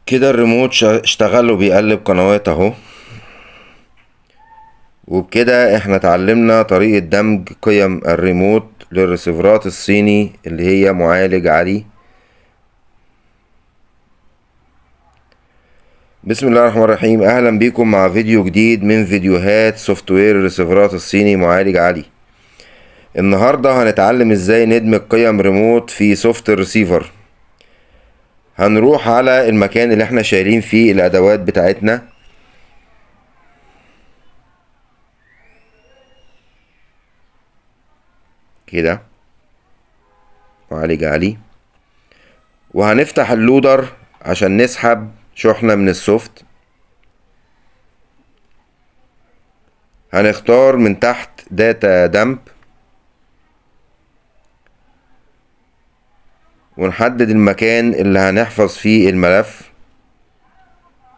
كده الريموت اشتغل وبيقلب قنوات اهو. وبكده احنا اتعلمنا طريقة دمج قيم الريموت للرسيفرات الصيني اللي هي معالج عالي. بسم الله الرحمن الرحيم، اهلا بيكم مع فيديو جديد من فيديوهات سوفت وير الرسيفرات الصيني معالج عالي. النهاردة هنتعلم ازاي ندمج قيم ريموت في سوفت ريسيفر. هنروح على المكان اللي احنا شايلين فيه الادوات بتاعتنا كده، معالج عالي، وهنفتح اللودر عشان نسحب شحنة من السوفت. هنختار من تحت داتا دمب ونحدد المكان اللي هنحفظ فيه الملف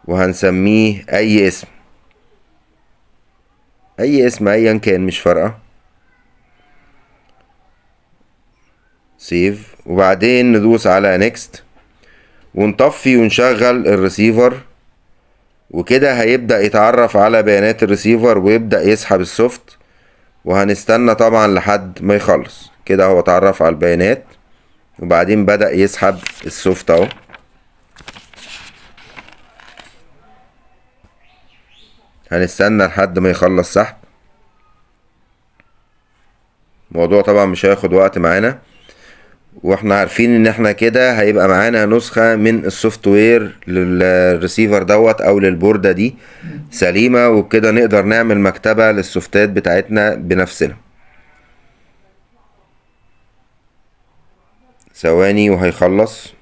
وهنسميه اي اسم، ايا كان مش فارقة. سيف، وبعدين ندوس على نيكست ونطفي ونشغل الريسيفر، وكده هيبدأ يتعرف على بيانات الريسيفر ويبدأ يسحب السوفت. وهنستنى طبعا لحد ما يخلص. كده هو اتعرف على البيانات وبعدين بدأ يسحب السوفت اهو. هنستنى لحد ما يخلص سحب. الموضوع طبعا مش هياخد وقت معانا، واحنا عارفين ان احنا كده هيبقى معانا نسخة من السوفت وير للريسيفر دوت او للبوردة دي سليمة، وبكده نقدر نعمل مكتبة للسوفتات بتاعتنا بنفسنا. ثواني وهيخلص.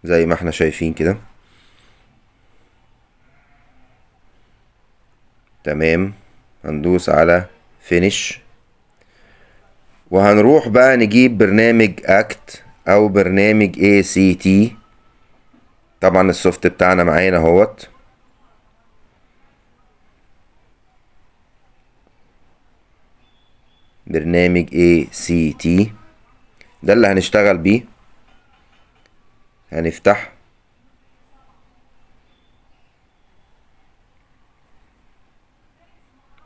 زي ما احنا شايفين كده تمام. هندوس على فينيش وهنروح بقى نجيب برنامج اكت او برنامج ACT. طبعا السوفت بتاعنا معانا اهوت. برنامج ACT ده اللي هنشتغل بيه. هنفتح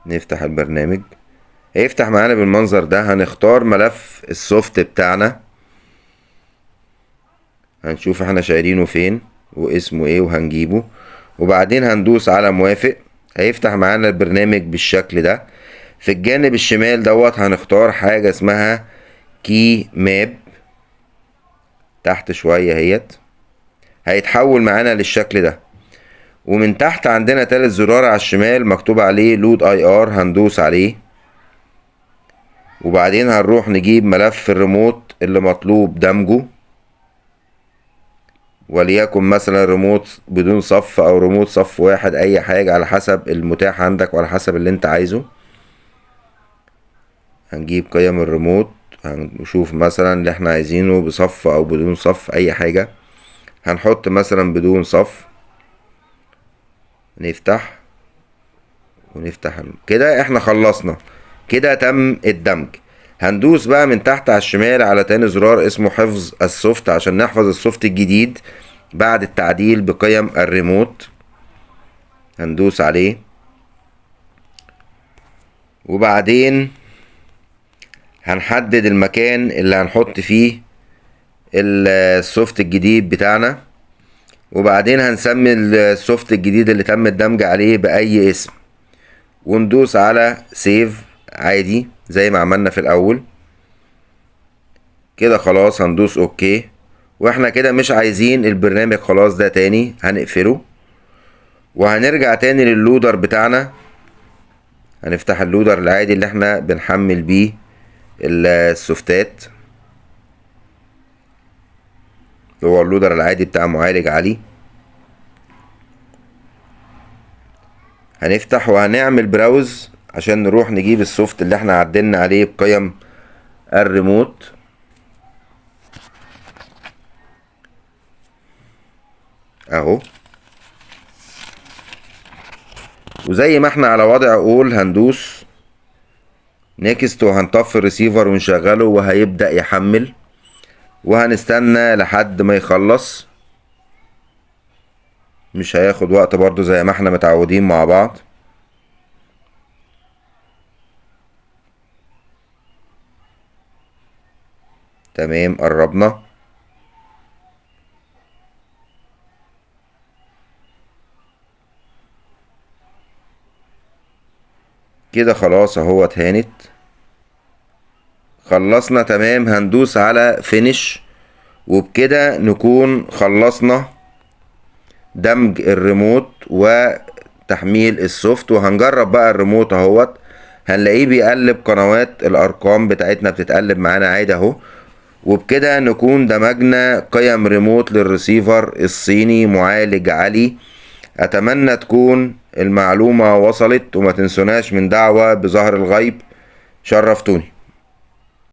نفتح البرنامج، هيفتح معانا بالمنظر ده. هنختار ملف السوفت بتاعنا، هنشوف احنا شايلينه فين واسمه ايه وهنجيبه، وبعدين هندوس على موافق. هيفتح معانا البرنامج بالشكل ده. في الجانب الشمال دوت هنختار حاجة اسمها كي ماب تحت شوية اهيت. هيتحول معانا للشكل ده. ومن تحت عندنا تالت زرار على الشمال مكتوب عليه لود اي ار، هندوس عليه. وبعدين هنروح نجيب ملف الريموت اللي مطلوب دمجه، وليكن مثلا ريموت بدون صف او ريموت صف واحد، اي حاجة على حسب المتاح عندك وعلى حسب اللي انت عايزه. هنجيب قيم الريموت، هنشوف مثلا اللي احنا عايزينه بصف او بدون صف، اي حاجة. هنحط مثلا بدون صف. نفتح ونفتح كده احنا خلصنا. كده تم الدمج. هندوس بقى من تحت على الشمال على تاني زرار اسمه حفظ السوفت عشان نحفظ السوفت الجديد بعد التعديل بقيم الريموت. هندوس عليه وبعدين هنحدد المكان اللي هنحط فيه السوفت الجديد بتاعنا، وبعدين هنسمي السوفت الجديد اللي تم الدمج عليه بأي اسم، وندوس على سيف عادي زي ما عملنا في الأول. كده خلاص هندوس اوكي. واحنا كده مش عايزين البرنامج خلاص ده تاني، هنقفله وهنرجع تاني لللودر بتاعنا. هنفتح اللودر العادي اللي احنا بنحمل بيه السوفتات، هو اللودر العادي بتاع معالج عالي. هنفتح وهنعمل براوز عشان نروح نجيب السوفت اللي احنا عدلنا عليه بقيم الريموت اهو. وزي ما احنا على وضع اول هندوس نيكست وهنطفي الريسيفر ونشغله وهيبدأ يحمل، وهنستنى لحد ما يخلص. مش هياخد وقت برضو زي ما احنا متعودين مع بعض. تمام قربنا. كده خلاص اهوت هانت خلصنا. تمام هندوس على فينيش، وبكده نكون خلصنا دمج الريموت وتحميل السوفت. وهنجرب بقى الريموت اهوت، هنلاقيه بيقلب قنوات، الارقام بتاعتنا بتتقلب معانا عادي اهو. وبكده نكون دمجنا قيم ريموت للريسيفر الصيني معالج عالي. اتمنى تكون المعلومة وصلت، وما تنسوناش من دعوة بظهر الغيب. شرفتوني.